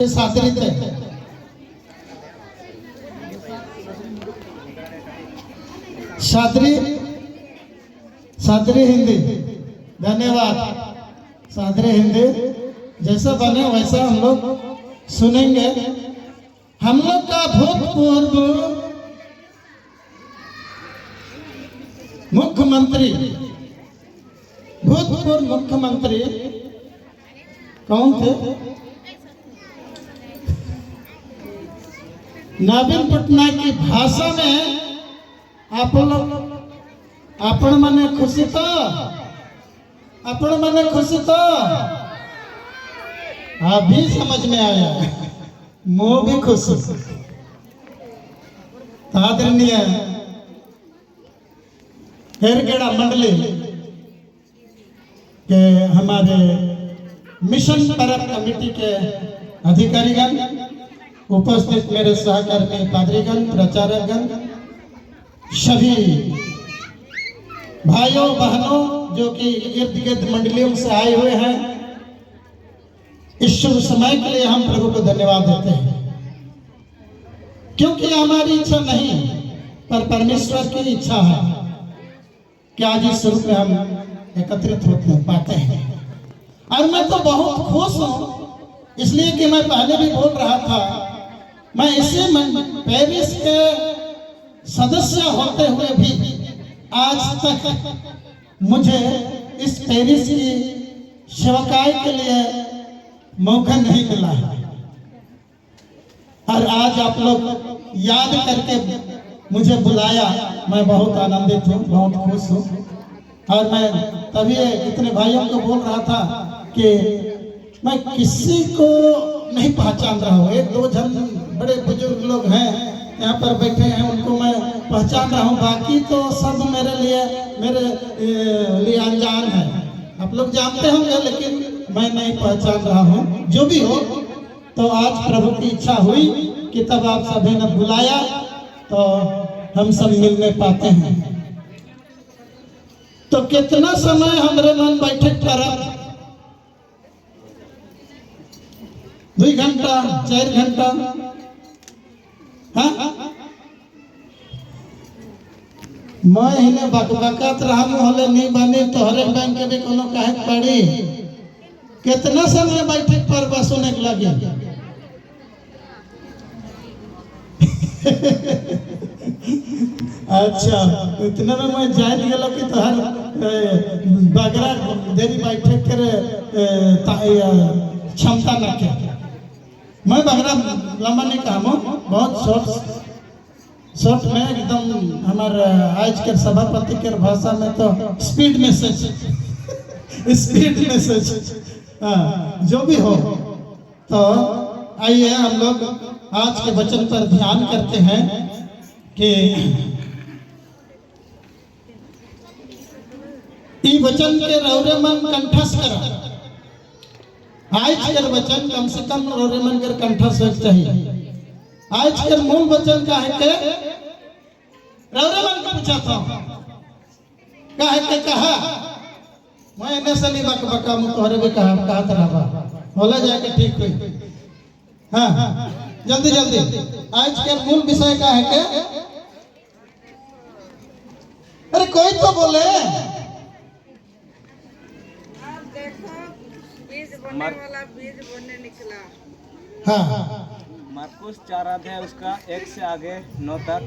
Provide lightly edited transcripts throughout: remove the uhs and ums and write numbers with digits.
सादरी थे सादरी सादरी हिंदी। धन्यवाद। सादरी हिंदी जैसा बने वैसा हम लोग सुनेंगे। हम लोग का भूतपूर्व मुख्यमंत्री कौन थे? नवीन पटनायक की भाषा में आप लोग आपण मने खुशी तो अभी समझ में आया। मुँह भी खुश आदरणीय हेरगेड़ा मंडली के हमारे मिशन परब कमेटी के अधिकारीगण, उपस्थित मेरे सहकर्मी पादरीगण, प्राचार्यगण, सभी भाइयों बहनों जो कि इर्द गिर्द मंडलियों से आए हुए हैं, इस शुभ समय के लिए हम प्रभु को धन्यवाद देते हैं, क्योंकि हमारी इच्छा नहीं पर परमेश्वर की इच्छा है कि आज इस रूप में हम एकत्रित होते पाते हैं। और मैं तो बहुत खुश हूँ, इसलिए कि मैं पहले भी बोल रहा था, मैं इसी पेरिस के सदस्य होते हुए भी आज तक मुझे इस पेरिस की सेवकाई के लिए मौका नहीं मिला है। और आज आप लोग याद करके मुझे बुलाया, मैं बहुत आनंदित हूँ, बहुत खुश हूँ। और मैं तभी इतने भाइयों को बोल रहा था कि मैं किसी को नहीं पहचान रहा हूँ। एक दो जन बड़े बुजुर्ग लोग हैं यहाँ पर बैठे हैं, उनको मैं पहचान रहा हूँ, बाकी तो सब मेरे लिए अनजान है। आप लोग जानते होंगे लेकिन मैं नहीं पहचान रहा हूँ। जो भी हो, तो आज प्रभु की इच्छा हुई कि तब आप सभी ने बुलाया तो हम सब मिलने पाते हैं। तो कितना समय हमारे मन बैठक पर 2 घंटा 4 घंटा, हाँ मैं इन्हें बकबकत रहा हले नहीं बनी तो हर बैंक के भी कोनो कहे पड़ी। कितना समय बैठक पर बसने के लगे अच्छा, इतना में मैं जान गया कि तोहर बगरा देरी बैठक करे क्षमता न के। मैं बगरा लंबा नहीं कहा, बहुत शॉर्ट में एकदम हमारे आज के सभापति के भाषा में तो स्पीड मैसेज हाँ, जो भी हो। तो आइए हम लोग आज के वचन पर ध्यान करते हैं कि ई वचन के रौरे मन कंठस्थ कर। आज के वचन कम से कम रौरे मन कर कंठस्थ होना चाहिए। आज के मूल वचन का है के रौरे मन का पूछा था का है के कहा मैं इन्हें से नहीं बका तोहरे भी कहा तरह बोला जाके ठीक हुई। हाँ जल्दी आज के मूल विषय का है के, अरे कोई तो बोले। आप देखो बीज बोने वाला बीज बोने निकला। हाँ मार्कुस 4 अध्याय उसका 1 से आगे 9 तक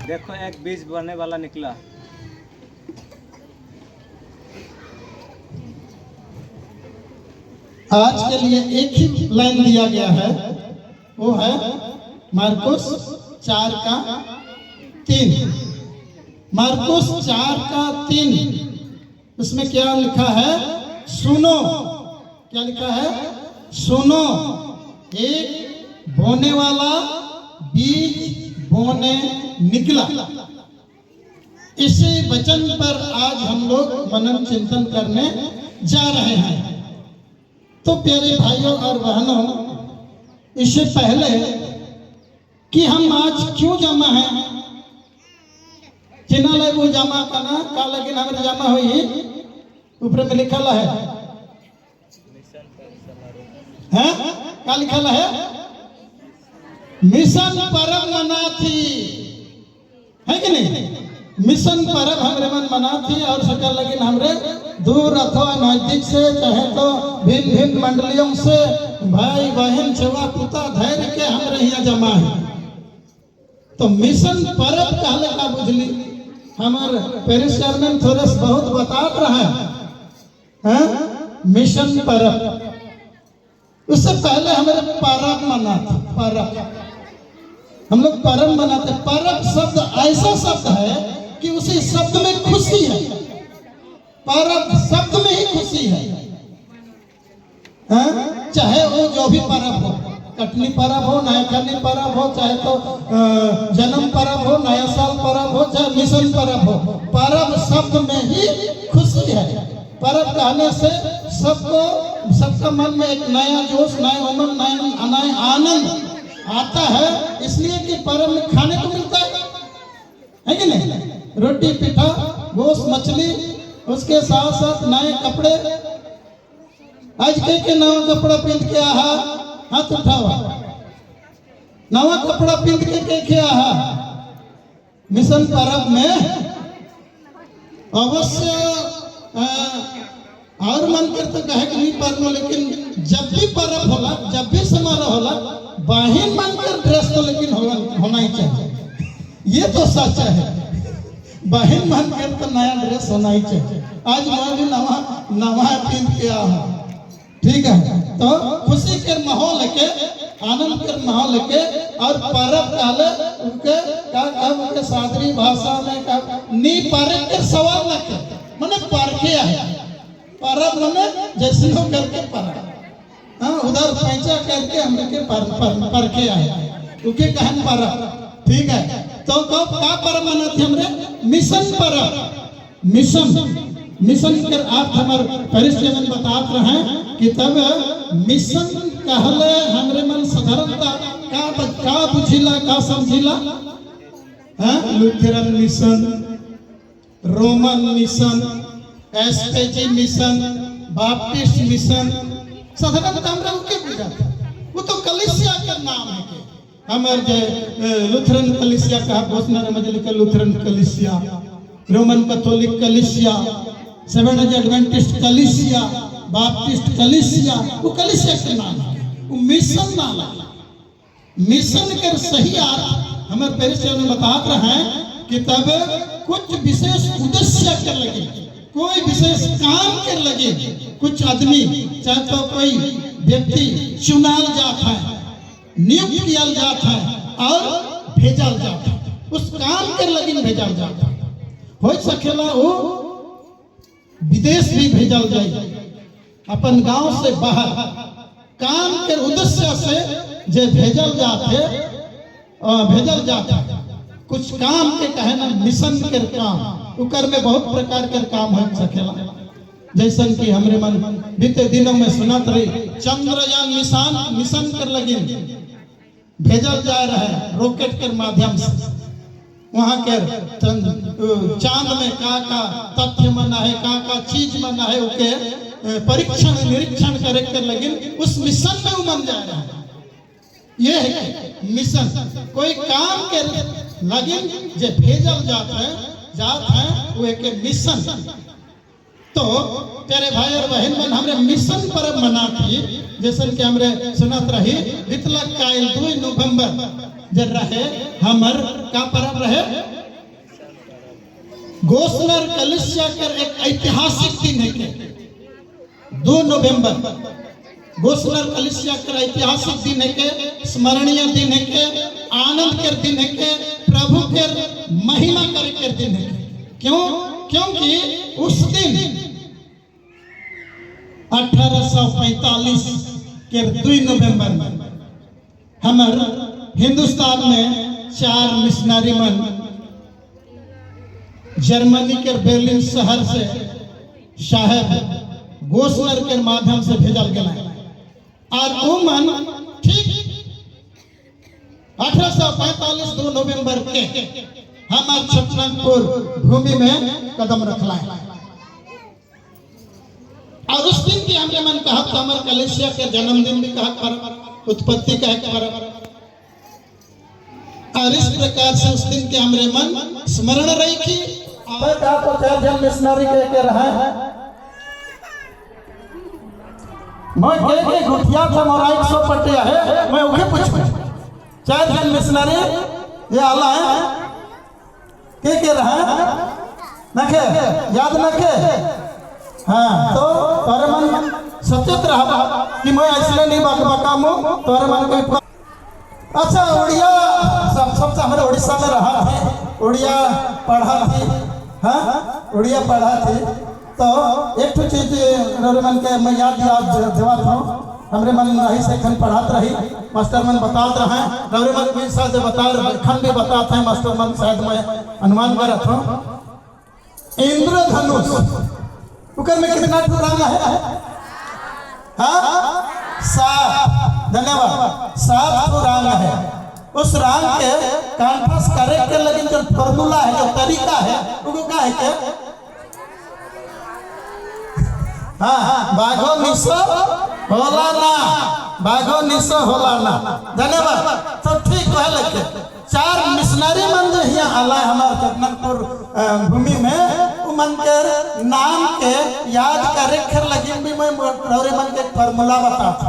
देखो, एक बीज बोने वाला निकला। आज के लिए एक ही लाइन दिया गया है, वो है मार्कुस 4 का 3। मार्कुस 4 का 3, उसमें क्या लिखा है? सुनो। क्या लिखा है? सुनो, एक बोने वाला बीज बोने निकला। इसी वचन पर आज हम लोग मनन चिंतन करने जा रहे हैं। तो प्यारे भाइयों और बहनों, इससे पहले कि हम आज क्यों जमा हैं, चिन्ह लगे जमा करना का, लेकिन हमारे जमा हुई ऊपर में लिखा है है क्या लिखल है मिशन परब मना थी, है कि नहीं? मिशन परब हमरे मन मना थी और सकल लेकिन हमरे दूर अथवा नजदीक से चाहे तो भिन्न भिन्न मंडलियों से भाई बहन सेवा पुता धैर्य के हमरे यहाँ जमा है। तो मिशन परब कहले का बुझली हमार पेरिस चेयरमैन थोरस बहुत बता रहा है मिशन परब। उससे पहले हमारे परब मनाते, परब हम लोग परब मनाते। परब शब्द ऐसा शब्द है कि उसी शब्द में खुशी है, परब शब्द में ही खुशी है। चाहे वो जो भी परब हो, कटनी परब हो, नया खनी परब हो, चाहे तो जन्म परब हो, नया साल परब हो, चाहे मिशन परब हो, परब शब्द में ही खुशी है। परब कहने से सबका मन में एक नया जोश, नया उमंग, नया आनंद आता है। इसलिए कि परब में खाने को मिलता है कि नहीं? रोटी पिठा गोश्त मछली, उसके साथ साथ नए कपड़े। आज के नवा कपड़ा पहन के आहा, हाथ उठावा, नवा कपड़ा पहन के आहा। मिशन परब में अवश्य और मन कर तो कहे कि नहीं परब, लेकिन जब भी परब होला, जब भी समारोह होला, बाहिन मन कर ड्रेस तो लेकिन होना ही चाहिए। ये तो सच है, बाहिन मन कर तो नया ड्रेस होना ही चाहिए। आज मैं भी नवा पहन के आया, ठीक है? तो खुशी के माहौल के, आनंद के माहौल के। और परब कहले उनके सादरी भाषा में का नी परब के सवाल न के मने परखे है। परब मने जैसे हो करके परब, उधर पैंचा करके हमने के परखे आए, उके कहन परब, ठीक है? तो का परब मनाते हमरे मिशन परब। मिशन के अर्थ हमारे परिचय में बतात रहे कि तब मिशन कहले हमरे मन साधारणता का बुझिला, का समझिला। Lutheran mission, Roman mission, SPG mission, Baptist mission, साधारणतः हमरा उके बुझाता। वो तो कलीसिया का नाम है के हमारे जे लुथरन कलीसिया का घोषणा में लिखा लुथरन कलीसिया, रोमन कैथोलिक कलीसिया, सेवेंथ डे एडवेंटिस्ट कलीसिया, बाप्टिस्ट कलीसिया, वो कलीसिया के नाम है, वो मिशन नाम है। मिशन के सही अर्थ हमारे परिचय में बता रहे हैं कि तब कुछ विशेष उद्देश्य कर लगे, कोई विशेष काम कर लगे। कुछ आदमी चाहे तो कोई व्यक्ति चुनाल जाता है, नियुक्त किया जाता है और भेजल जाता है, उस काम कर लगे भेजल जाता है। हो सकेला वो विदेश भी भेजल जाए, अपन गांव से बाहर काम के उद्देश्य से जे भेजल जाते कुछ काम के कहे ना मिशन के काम, उकर में बहुत प्रकार के काम हो सकेला। जैसन कि हमरे मन बीते दिनों में सुनत रही चंद्रयान मिशन कर लगे भेजल जा रहा है रॉकेट के माध्यम से। वहाँ के चांद में का तथ्य मना है, का चीज मना है, उके परीक्षण निरीक्षण करे कर लगे उस मिशन में वो मन जा रहा है। ये है मिशन, कोई काम के लगे जो भेजल जात है वो एक मिशन। तो तेरे भाई और बहन मन हमरे मिशन पर्व मनाती, जैसे कि हमरे सुनत रही बितलक कायल 2 नवंबर जब रहे हमर का पर्व रहे गोस्लर कलिसिया कर एक ऐतिहासिक दिन है के 2 नवंबर गोस्लर कलिसिया कर ऐतिहासिक दिन है के, स्मरणीय दिन है के, आनंद के दिन है के, प्रभु के महिमा करे के दिन है के। क्यों? क्योंकि उस दिन 1845 के 2 नवंबर में हमार हिंदुस्तान में 4 मिशनरी मन जर्मनी के बर्लिन शहर से साहेब गोस्लर के माध्यम से भेजल गया। और वो मन ठीक 1845 2 नवंबर के हमारे छतरपुर भूमि में कदम रखला है। और उस दिन की हमरे मन कहा तो हमारे कलेशिया के जन्मदिन भी कहा पर उत्पत्ति का एक पर और इस प्रकार से उस दिन के हमरे मन स्मरण रही थी। और कहा तो 4 जन मिशनरी के रहे हैं मैं के गुठिया था मोरा 100 पटिया है मैं उके पूछ 4 जन मिशनरी ये आला है के रहे नखे याद नखे। हाँ तो तोरे मन सचेत रहा कि मैं इसलिए नहीं बकामू तोरे मन कोई। अच्छा उड़िया सब हमारे उड़ीसा में रहा थे उड़िया पढ़ा थी। हाँ उड़िया पढ़ा थी तो एक तो चीज मन के मैं याद देवा था हमरे मन रही से खन पढ़ात रही मास्टर मन बतात रहे रवरे मन भी साथ बता खन भी बताते हैं मास्टर मन शायद मैं अनुमान कर रहा था इंद्रधनुष उकर में कितना रंग है। हाँ 7 धन्यवाद 7 रंग है। उस रंग के कॉन्ट्रास्ट करे के लेकिन जो फॉर्मूला है जो तरीका है वो क्या है के हाँ बाघो निशो होला ना बाघो निशो होला ना धन्यवाद। तो ठीक है लगे 4 मिशनरी मन जो यहाँ आला हमारे जगन्नाथपुर भूमि में वो मन के नाम के याद करे खर लगी भी मैं रौरे मन के फॉर्मूला बताता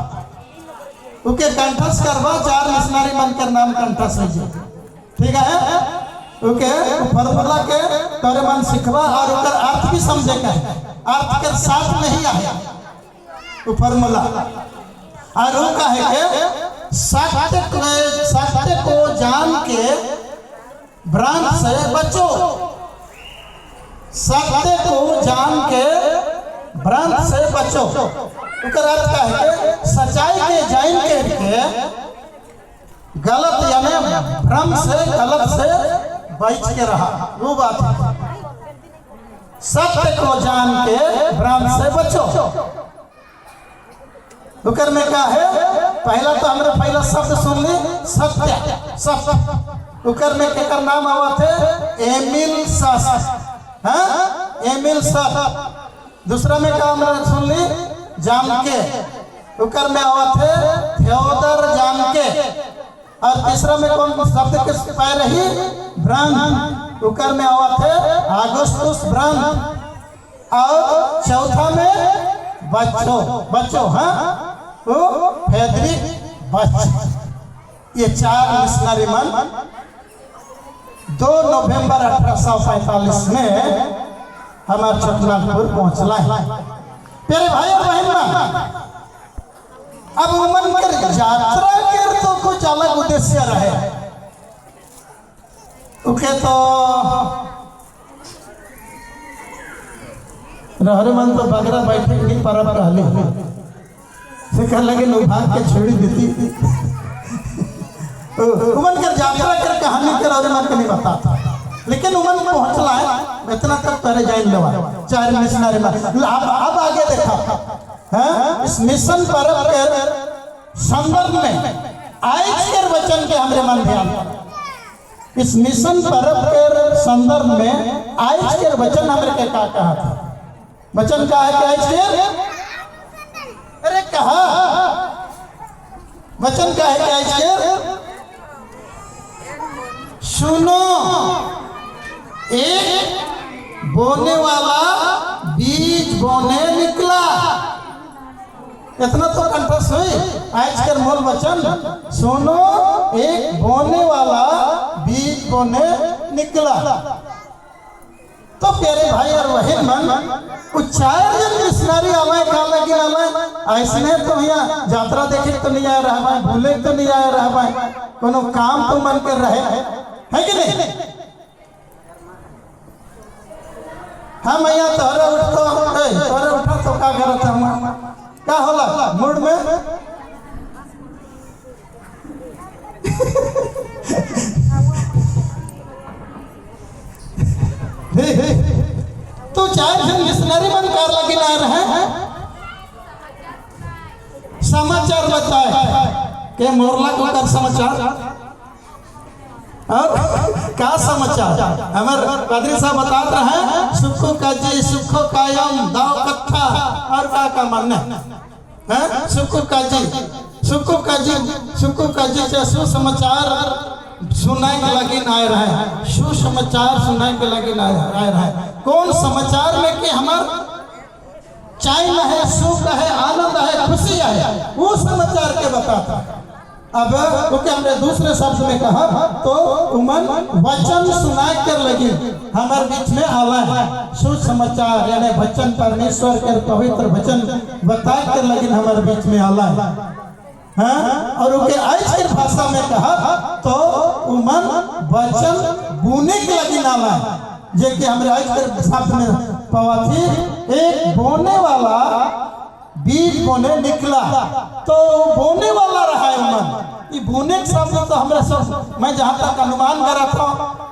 उके कंठस्थ करवा 4 मिशनरी मन के नाम कंठस्थ हो जाए ठीक है ओके फॉर्मूला के तोरे मन सिखवा और उकर अर्थ भी समझे का अर्थ के साथ नहीं आया वो फॉर्मूला और वो कहे के सत्य को जान के भ्रांत से बचो सत्य को जान के भ्रांत से बचो। उकर अर्थ का है सच्चाई के जान के गलत यानी भ्रम से गलत से बच के रहा वो बात है। सत्य को जान के भ्रम से बचो। उकर में क्या है पहला तो हमने पहला शब्द सुन ली सत्य सत्य उकर में केकर नाम आवा थे एमिल सस। हाँ एमिल सस। दूसरा में क्या हमने सुन ली जानके उकर में आवा थे थियोडर जानके। और तीसरा में कौन शब्द के पाए रही ब्रांड उकर में आवा थे अगस्तुस ब्रांड। और चौथा में बच्चो बच्चो हाँ वो फेडरिक बच। ये 4 मिशनरी मन 2 नवंबर 1845 में हमारे जगन्नाथपुर पहुंचला है। प्यारे भाई और बहन अब उमन कर यात्रा के तो कुछ अलग उद्देश्य रहे उके तो रहरे मन तो बगरा बैठे नहीं परब रहले सिखा लगे भाग के छोड़ी देती उमन कर यात्रा कर कहानी कर रहरे मन के नहीं बताता लेकिन उमन पहुंचला है इतना तक पहले जाइन लेवा 4 मिशनरी में। अब आगे देखा है इस मिशन परब के संदर्भ में आज के वचन के हमरे मन ध्यान इस मिशन परब के संदर्भ में आज के वचन हमरे के का कहा था वचन का है कि आज के अरे कहा वचन का है कि आज के सुनो एक बोने वाला बीज बोने निकला। इतना तो कंठस्थ हुई आज के मूल वचन सुनो एक बोने वाला बीज बोने निकला। तो प्यारे भाई और बहन मन उच्चार जन मिशनरी आवाए का लगी आवाए ऐसने तो यहाँ यात्रा देखे तो नहीं आ रहा है भूले तो नहीं आ रहा है कोनो काम तो मन कर रहे है कि नहीं। हम यहाँ तोहरा उठा तो का करत हम का होला मूड में तो 4 जन मिशनरी मन कार लगी ला रहे हैं समाचार बताए के मोरला को कर समाचार और क्या समाचार हमारे पादरी साहब बता रहे हैं सुखो का जी सुखो कायम दाव कथा और का मानना है सुखो का जी से सुसमाचार सुनाए के लगे आए रहे सुसमाचार सुनाए के लगे आए रहे कौन समाचार में कि हमार चैन है सुख है आनंद है खुशी है वो समाचार के बताता। अब क्योंकि हमने दूसरे शब्द में कहा तो उमन वचन सुनाए कर लगी हमारे बीच में आवा है सुसमाचार यानी वचन परमेश्वर के पवित्र वचन बताए कर लगी हमारे बीच में आला है हाँ? और उनके आज की भाषा में कहा तो उमन वचन बुने के लगी नाला है जे कि हमारे आज के शब्द में पवा थी एक बोने वाला बीज बोने निकला तो बोने वाला रहा है उमन ये बोने के शब्द तो हमारे सब मैं जहाँ तक अनुमान करा था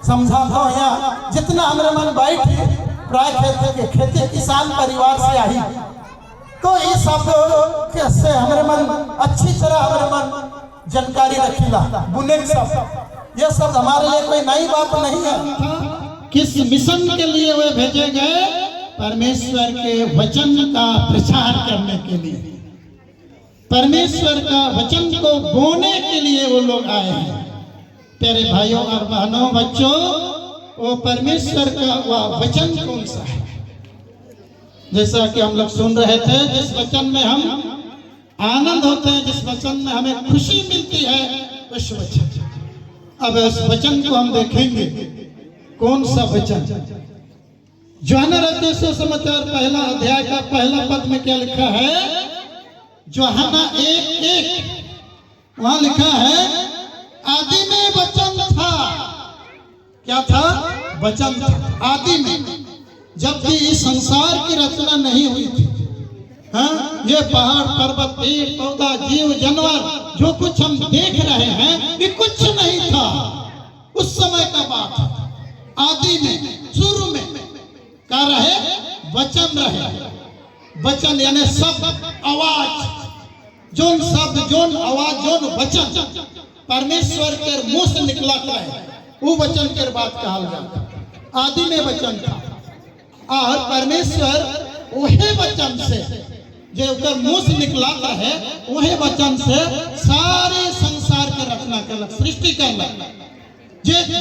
समझा था यहाँ जितना हमारे मन बैठ प्राय खेती किसान परिवार से आई तो ये शब्द से हमारे मन अच्छी तरह हमारे मन जानकारी रखीला बुने के शब्द ये शब्द हमारे लिए कोई नई बात नहीं है। किस मिशन के लिए वे भेजे गए परमेश्वर के वचन का प्रचार करने के लिए परमेश्वर का वचन को बोने के लिए वो लोग आए हैं। प्यारे भाइयों और बहनों बच्चों वो परमेश्वर का वह वचन कौन सा है जैसा कि हम लोग सुन रहे थे जिस वचन में हम आनंद होते हैं जिस वचन में हमें खुशी मिलती है उस वचन अब उस वचन को हम देखेंगे कौन सा वचन यूहन्ना रचित सुसमाचार पहला अध्याय का पहला पद में क्या लिखा है यूहन्ना 1:1 वहां लिखा है आदि में वचन था क्या था वचन था आदि में जबकि इस संसार की रचना नहीं हुई थी हाँ ये पहाड़ पर्वत पेड़ पौधा जीव जानवर जो कुछ हम देख रहे हैं ये कुछ नहीं था उस समय का बात है आदि में शुरू में क्या रहे वचन रहे वचन यानी शब्द आवाज जोन शब्द जोन आवाज जोन वचन परमेश्वर के मुंह से निकला है वो वचन के बात कहा जाता आदि में वचन था और परमेश्वर वही वचन से जो मुंह से निकलाता है वही वचन से सारे संसार के रचना कर सृष्टि कर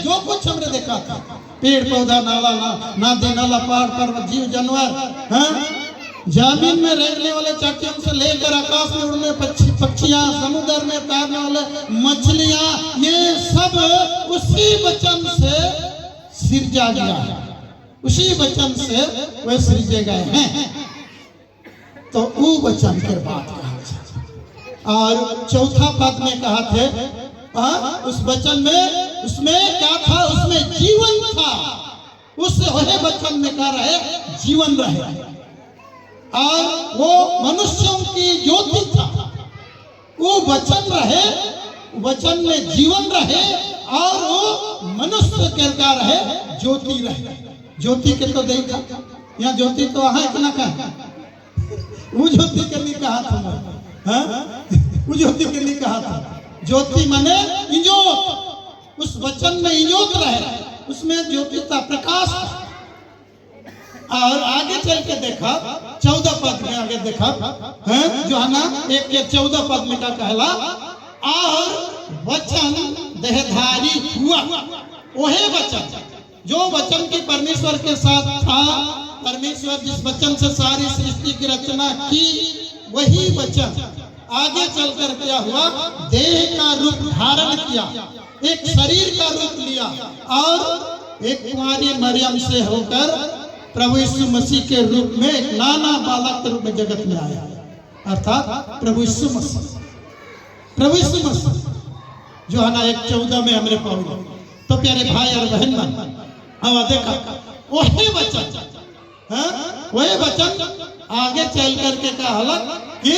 जो कुछ हमने देखा था पेड़ पौधा नाला नदी नाला पहाड़ पर्वत जीव जानवर हाँ? जमीन में रहने वाले चट्टान से लेकर आकाश में उड़ने पक्षियां समुद्र में तैरने वाले मछलियां ये सब उसी वचन से सृजा गया है उसी वचन से वे सृजे गए हैं तो वो वचन के बात कहा और चौथा पद में कहा थे उस वचन में उसमें क्या था उसमें जीवन था उस वही वचन में कह रहे जीवन रहे और वो मनुष्यों की ज्योति था वो वचन रहे वचन में जीवन रहे और वो मनुष्य के क्या रहे ज्योति रहे ज्योति के तो देखा यहाँ ज्योति तो है कि ना कहा वो ज्योति के लिए कहा था वो ज्योति के लिए कहा था ज्योति माने इजोत उस वचन में इजोत रहे उसमें ज्योति था प्रकाश था और आगे चल के देखा 14 पद में आगे देखा है यूहन्ना 1:14 पद में क्या कहला और वचन देहधारी हुआ वही वचन जो वचन की परमेश्वर के साथ था परमेश्वर जिस वचन से सारी सृष्टि की रचना की वही वचन आगे चलकर क्या हुआ देह का रूप धारण किया एक शरीर का रूप लिया और एक कुंवारी मरियम से होकर प्रभु यीशु मसीह के रूप में एक नाना बालक के रूप में जगत में आया अर्थात प्रभु यीशु मसीह यूहन्ना 1:14 में हमने पढ़ा तो प्यारे भाई और बहन अब देखा वही वचन आगे चल करके कहा कि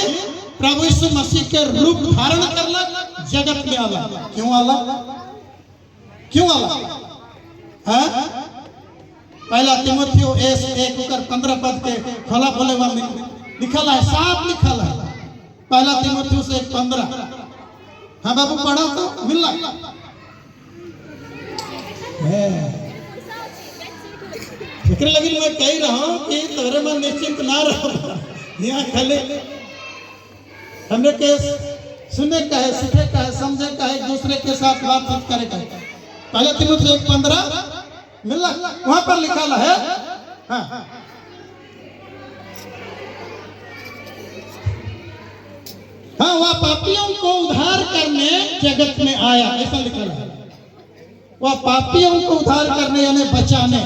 प्रभु यीशु मसीह के रूप धारण करलक जगत में आला क्यों आला पहला तीमुथियुस 1:15 पद के खोला खोले लिखल है साफ लिखल है पहला तीमुथियुस 1:15 हाँ बाबू पढ़ा तो मिल फिक्र लगी मैं कह रहा हूँ कि तोरे मन निश्चिंत ना रहो, यहाँ खाली हमरे के सुने का है, सीखे का है, समझे का है, एक दूसरे के साथ बातचीत करे का है। पहले तीमुथियुस 1:15 मिला वहां पर लिखा है। हाँ हाँ, वह पापियों को उद्धार करने जगत में आया, ऐसा लिखा है। वह पापियों को उद्धार करने यानी बचाने।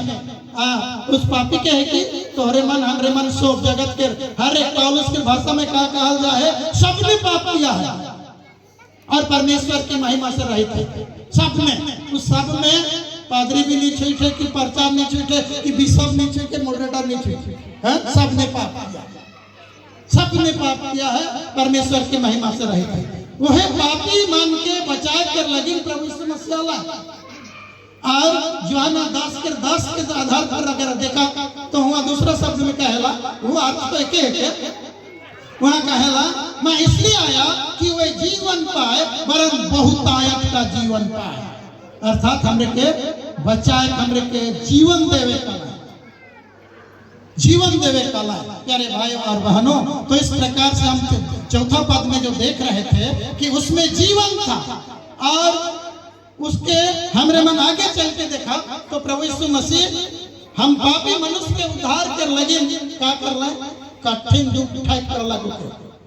उस पापी के है कि तोहरे मन हमरे मन सब जगत के हर एक पौलुस की भाषा में क्या कहा जाए, सबने पाप किया है और परमेश्वर की महिमा से रहित है। सब में, उस सब में पादरी भी नहीं छूटे, कि प्रचार नहीं छूटे, कि बिशप नहीं छूटे, मॉडरेटर नहीं छूटे, हैं? सबने पाप किया, सबने पाप किया है, परमेश्वर की महिमा से रहित है। वह पापी मन के बचाए कर लगी प्रभु यीशु मसीह। और यूहन्ना 10 के आधार पर अगर देखा तो वहाँ दूसरा शब्द में कहेला, वो अर्थ तो एक है, वहाँ कहेला मैं इसलिए आया कि वे जीवन पाए, वरन बहुतायत का जीवन पाए। अर्थात हमरे के बचाए, हमरे के जीवन देवे काला, जीवन देवे काला। प्यारे भाई और बहनों, तो इस प्रकार से हम चौथा पद में जो देख रहे थे कि उसमें जीवन था, और उसके हमरे मन आगे चल के देखा तो प्रभु यीशु मसीह हम पापी मनुष्य के उद्धार कर लगे, क्या कर ले, कठिन दुख उठाए कर लगे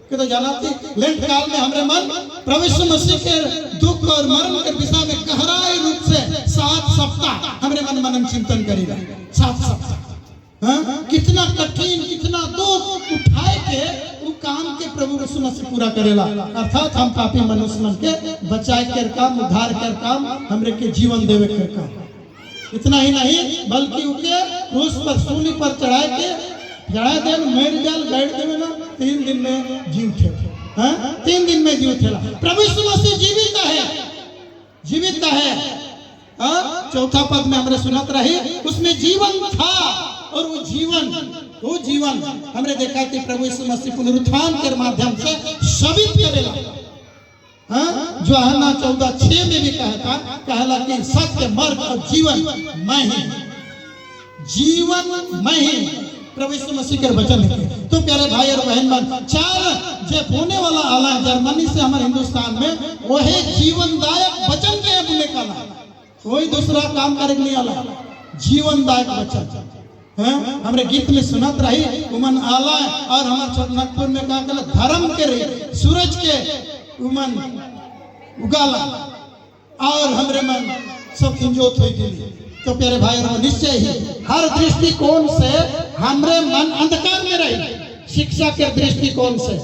कि तो जाना थी लेंट काल में हमरे मन प्रभु यीशु मसीह के दुख और मरण के विषय में गहराई रूप से 7 सप्ताह हमरे मन मनन चिंतन करेगा। 7 सप्ताह कितना कठिन, कितना दुख उठाए के वो काम के प्रभु यीशु मसीह पूरा करेला। अर्थात हम पापी मनुष्य मन के बचाए कर काम, उद्धार कर काम, हमरे के जीवन देवे कर काम। इतना ही नहीं बल्कि उके क्रूस पर, सूली पर चढ़ाए देन मर जाल गाड़ देवे ना, 3 दिन में जी उठे। 3 दिन में जी उठेला। प्रभु यीशु मसीह जीवित है, जीवित है। चौथा पद में हमने सुनत रही, उसमें जीवन था और वो जीवन हमने देखा कि प्रभु यीशु मसीह पुनरुत्थान के माध्यम से साबित करेला। यूहन्ना 14:6 में भी कहला कि सत्य, मार्ग और जीवन मैं ही, जीवन मैं ही, प्रभु यीशु मसीह के वचन है। तो प्यारे भाई और बहन मन, 4 जो होने वाला आला जर्मनी से हमारे हिंदुस्तान में, वही जीवनदायक वचन के अपने का कोई दूसरा काम करने नहीं आला, जीवनदायक वचन। हमरे गीत में सुनत रही उमन आला, और हमारे छोटनागपुर में कहा गया धर्म के रही सूरज के उमन उगाला, और हमरे मन सब इंजोत हो गई। तो प्यारे भाई और निश्चय ही हर दृष्टिकोण से हमरे मन अंधकार में रही, शिक्षा के दृष्टिकोण से,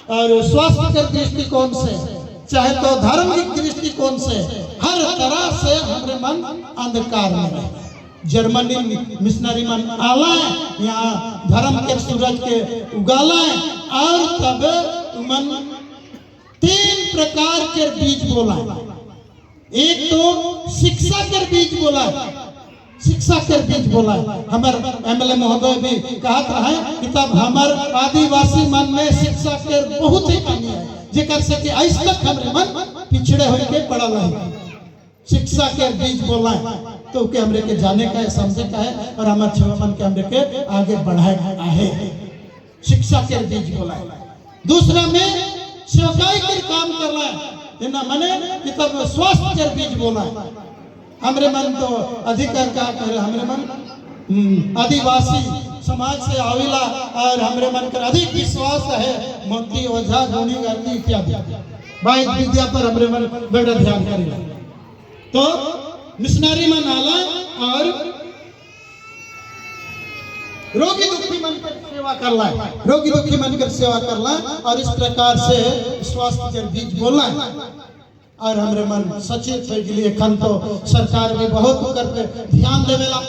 और स्वास्थ्य के दृष्टिकोण से, चाहे तो धर्म के दृष्टिकोण से, हर तरह से हमरे मन अंधकार में रहे। जर्मनी मिशनरी मन आला है, यहाँ धर्म के सूरज के उगाला है, और तब मन 3 प्रकार के बीज बोला है। एक तो शिक्षा के बीज बोला है, शिक्षा के बीज बोला है। हमारे एमएलए महोदय भी कहत रहे कि तब हमारे आदिवासी मन में शिक्षा के बहुत ही कमी है, जेकर से कि आज तक हमारे मन पिछड़े होके पड़ल है। शिक्षा के बीज बोला है तो के हमरे के जाने का है, समझे का है, और हमारे छुआ मन के हमरे के आगे बढ़ाए है। शिक्षा के बीज बोला है। दूसरा में सेवकाई के काम कर रहा है, ना मने कि तब स्वास्थ्य के बीज बोला है। हमरे मन तो अधिकार का करे, हमरे मन आदिवासी समाज से आविला, और हमरे मन का अधिक विश्वास है मंत्री, ओझा, गुनी, गर्मी इत्यादि वैद विद्या पर हमरे मन बड़ा ध्यान करेगा। तो मिशनरी मन आला और रोगी दुखी मन पर सेवा करला है, रोगी दुखी मन कर सेवा करला, और इस प्रकार से स्वास्थ्य के बीज बोलना है। और हमरे मन सचेत हो गई, एखन तो सरकार भी बहुत कर पे ध्यान देवेला।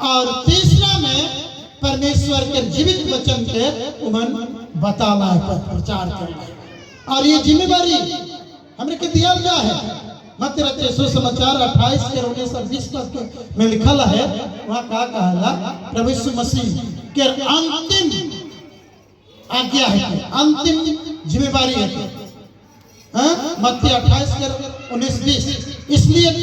और तीसरा में परमेश्वर के जीवित वचन के उमन बताला है, प्रचार करना, और ये जिम्मेदारी हमरे के दिया गया है। मत्ती रचित सुसमाचार 28 के 19 और 20 पद में लिखल है, वहाँ कहा प्रभु यीशु मसीह के अंतिम आज्ञा है, अंतिम जिम्मेदारी है। मत्ती 28 के 19-20 इसलिए तो